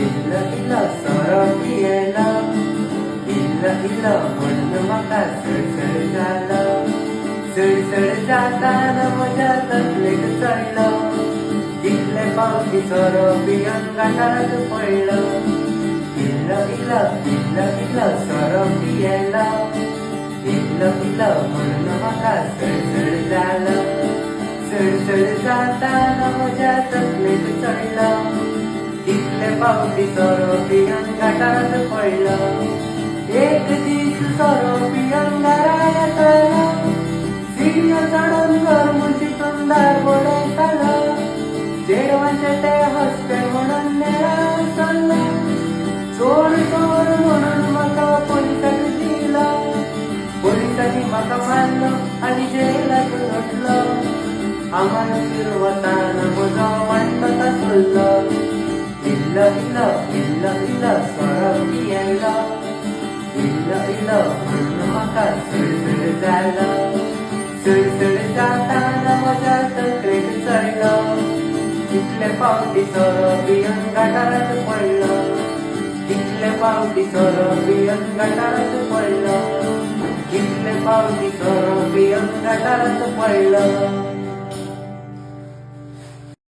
इल्ल इल्ल सोरो पियेलो इल्ल इल्ल म्हणून म्हाका सळसळ जालो सळसळ जाताना म्हज्या तकलेक चडलो कितले फावटी सोरो पियन गांठांत पडलो इल्ल इल्ल इल्ल इल्ल सोरो पियेलो इल्ल इल्ल म्हणून म्हाका सळसळ जालो सळसळ जाताना म्हज्या तकलेक चडलो कितले फावटी सोरो पियन गांठांत पडलो एक दीस सोरो पियन घरा येतालो सिडयो चडून घर मुजीतून दार बोडयतालो चेडवांचे ते हसते म्हणून नेरार चल्लो चोर चोर म्हणून म्हाका पोलिसाक दिलो पोलिसांनी म्हाका मारलो आनी जेलाक धाडलो आमार वताना म्हजो वांटो तासलो इल्ल इल्ल इल्ल इल्ल सोरो पियेलो इल्ल इल्ल म्हणून म्हाका सळसळ जालो सळसळ जाताना म्हज्या तकलेक चडलो कितले फावटी सोरो पियन गांठांत पडलो कितले फावटी सोरो पियन गांठांत पडलो कितले फावटी सोरो पियन गांठांत पडलो